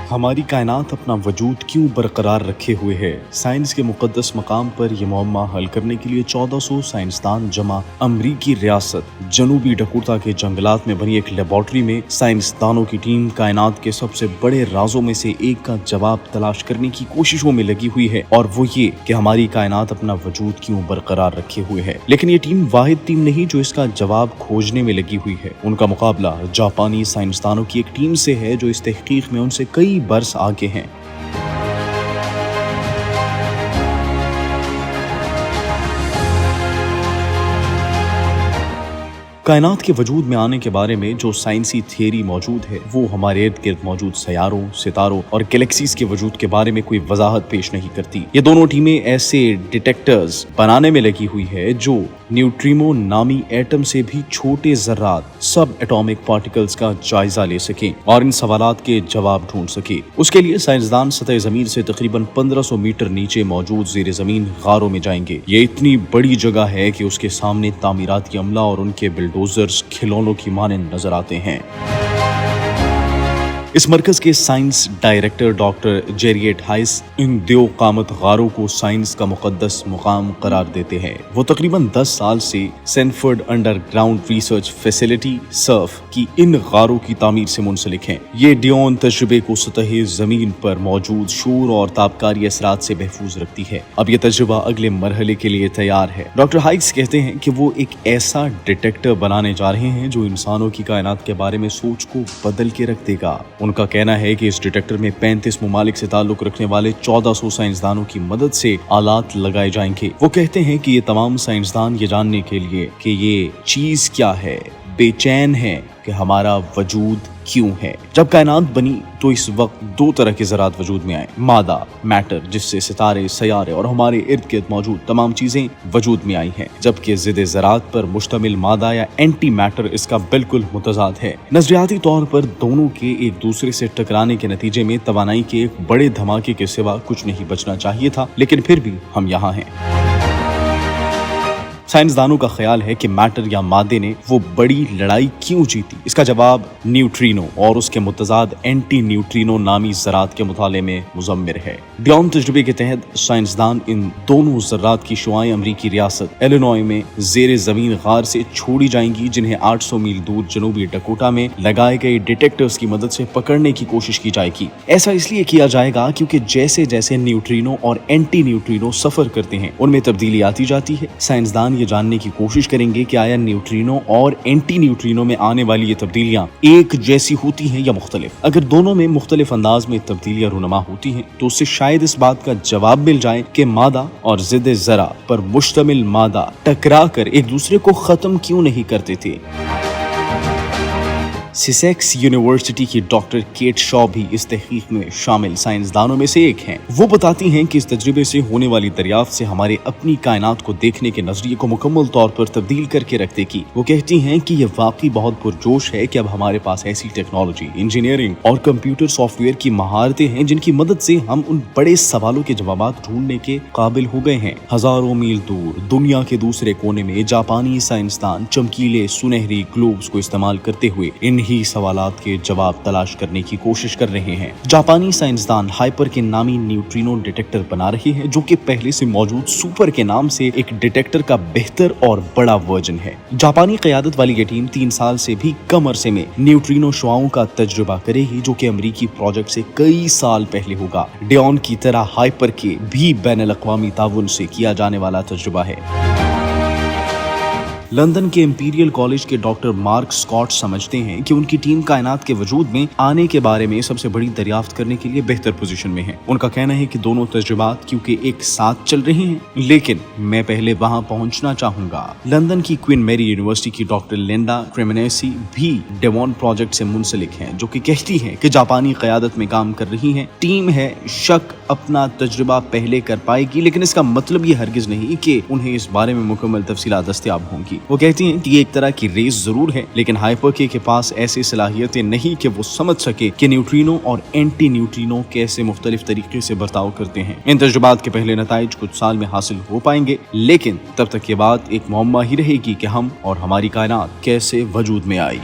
हमारी कायनात अपना वजूद क्यों बरकरार रखे हुए है। साइंस के मुकद्दस मकाम पर यह मुअम्मा हल करने के लिए 1400 साइंसदान जमा अमरीकी रियासत जनूबी डकोटा के जंगलात में बनी एक लेबोरेटरी में साइंसदानों की टीम कायनात के सबसे बड़े राजों में से एक का जवाब तलाश करने की कोशिशों में लगी हुई है, और वो ये कि हमारी कायनात अपना वजूद क्यों बरकरार रखे हुए है। लेकिन ये टीम वाहिद टीम नहीं जो इसका जवाब खोजने में लगी हुई है। उनका मुकाबला जापानी साइंसदानों की एक टीम से है जो इस तहकीक में उनसे कई बरस आगे हैं। कायनात के वजूद में आने के बारे में जो साइंसी थियरी मौजूद है वो हमारे इर्द गिर्द मौजूद सैयारों, सितारों और गैलेक्सीज के वजूद के बारे में कोई वजाहत पेश नहीं करती। ये दोनों टीमें ऐसे डिटेक्टर्स बनाने में लगी हुई है जो न्यूट्रिनो नामी एटम से भी छोटे ज़र्रात, सब एटॉमिक पार्टिकल्स का जायजा ले सकें और इन सवालात के जवाब ढूंढ सके। उसके लिए साइंसदान सतह जमीन से तकरीबन 1500 मीटर नीचे मौजूद ज़ेर जमीन गारों में जाएंगे। ये इतनी बड़ी जगह है कि उसके सामने तामीराती अमला और उनके बिल्डोजर्स खिलौनों की मानंद नजर आते हैं। इस मरकज के साइंस डायरेक्टर डॉक्टर जेरिएट हाइस इन दो कामत गारों को साइंस का मुकद्दस मुकाम करार देते हैं। वो तकरीबन 10 साल से Sanford underground research facility Surf की इन गारों की तामीर से मुंसलिक हैं। ये डियोन तजुर्बे को सतह जमीन पर मौजूद शोर और ताबकारी असरात से महफूज रखती है। अब ये तजुर्बा अगले मरहले के लिए तैयार है। डॉक्टर हाइस कहते हैं कि वो एक ऐसा डिटेक्टर बनाने जा रहे हैं जो इंसानों की कायनात के बारे में सोच को बदल के रख देगा। उनका कहना है कि इस डिटेक्टर में 35 मुमालिक से ताल्लुक रखने वाले 1400 साइंसदानों की मदद से आलात लगाए जाएंगे। वो कहते हैं कि ये तमाम साइंसदान ये जानने के लिए कि ये चीज क्या है बेचैन है कि हमारा वजूद क्यों है। जब कायनात बनी तो इस वक्त दो तरह के ज़रात वजूद में आए, मादा मैटर जिससे सितारे, सयारे और हमारे इर्द गिर्द मौजूद तमाम चीजें वजूद में आई हैं, जबकि ज़िद ज़रात पर मुश्तमिल मादा या एंटी मैटर इसका बिल्कुल मुतजाद है। नजरियाती तौर पर दोनों के एक दूसरे से टकराने के नतीजे में तवानाई के एक बड़े धमाके के सिवा कुछ नहीं बचना चाहिए था, लेकिन फिर भी हम यहाँ हैं। साइंसदानों का ख्याल है कि मैटर या मादे ने वो बड़ी लड़ाई क्यों जीती। इसका जवाब न्यूट्रिनो और उसके मुतजाद एंटी न्यूट्रिनो नामी ज़रात के मुताले में मुज़म्मिर है। डियोन तजुर्बे के तहत साइंसदान इन दोनों ज़रात की शुआएं अमरीकी रियासत इलिनॉय में ज़ेर ज़मीन गार से छोड़ी जाएंगी, जिन्हें 800 मील दूर जनूबी डकोटा में लगाए गए डिटेक्टर्स की मदद से पकड़ने की कोशिश की जाएगी। ऐसा इसलिए किया जाएगा क्योंकि जैसे जैसे न्यूट्रिनो और एंटी न्यूट्रिनो सफर करते हैं उनमें तब्दीली आती जाती है। साइंसदान ये जानने की कोशिश करेंगे कि आया न्यूट्रिनो और एंटी न्यूट्रिनो में आने वाली ये तब्दीलियां एक जैसी होती हैं या मुख्तलिफ। अगर दोनों में मुख्तलिफ अंदाज में तब्दीलियां रूनमा होती हैं तो उससे शायद इस बात का जवाब मिल जाए कि मादा और ज़िद ज़रा पर मुश्तमिल मादा टकरा कर एक दूसरे को खत्म क्यों नहीं करते थे। सिसेक्स यूनिवर्सिटी की डॉक्टर केट शॉ भी इस तहकीक में शामिल साइंसदानों में से एक हैं। वो बताती हैं कि इस तजुर्बे से होने वाली दरियाफ्त से हमारे अपनी कायनात को देखने के नजरिए को मुकम्मल तौर पर तब्दील करके रख देगी। वो कहती हैं कि ये वाकई बहुत पुरजोश है कि अब हमारे पास ऐसी टेक्नोलॉजी, इंजीनियरिंग और कंप्यूटर सॉफ्टवेयर की महारतें हैं जिनकी मदद से हम उन बड़े सवालों के जवाब ढूंढने के काबिल हो गए हैं। हजारों मील दूर दुनिया के दूसरे कोने में जापानी साइंसदान चमकीले सुनहरी ग्लोब्स को इस्तेमाल करते हुए इन ही सवालात के जवाब तलाश करने की कोशिश कर रहे हैं। जापानी साइंसदान हाइपर के नामी न्यूट्रिनो डिटेक्टर बना रहे हैं जो कि पहले से मौजूद सुपर के नाम से एक डिटेक्टर का बेहतर और बड़ा वर्जन है। जापानी क़यादत वाली ये टीम 3 साल से भी कम अरसे में न्यूट्रिनो शुआओं का तजुर्बा करेगी जो कि अमरीकी प्रोजेक्ट से कई साल पहले होगा। डियोन की तरह हाइपर के भी बैनुल अक़वामी ताउन से किया जाने वाला तजुर्बा है। लंदन के इंपीरियल कॉलेज के डॉक्टर मार्क स्कॉट समझते हैं कि उनकी टीम कायनात के वजूद में आने के बारे में सबसे बड़ी दरियाफ्त करने के लिए बेहतर पोजीशन में है। उनका कहना है कि दोनों तजुर्बात क्योंकि एक साथ चल रहे हैं, लेकिन मैं पहले वहां पहुंचना चाहूंगा। लंदन की क्वीन मैरी यूनिवर्सिटी की डॉक्टर लिंडा क्रेमिनेसी भी डेवॉन प्रोजेक्ट से मुंसलिक हैं, जो कि कहती है कि जापानी क़यादत में काम कर रही है। टीम है शक अपना तजुर्बा पहले कर पाएगी, लेकिन इसका मतलब ये हरगिज नहीं कि उन्हें इस बारे में मुकम्मल तफसीलात दस्तयाब होंगी। वो कहती हैं कि ये एक तरह की रेस जरूर है, लेकिन हाइपर के पास ऐसी सलाहियतें नहीं कि वो समझ सके कि न्यूट्रिनो और एंटी न्यूट्रिनो कैसे मुख्तलिफ तरीके से बर्ताव करते हैं। इन तजुर्बात के पहले नताइज कुछ साल में हासिल हो पाएंगे, लेकिन तब तक ये बात एक मुअम्मा ही रहेगी कि हम और हमारी कायनात कैसे वजूद में आई।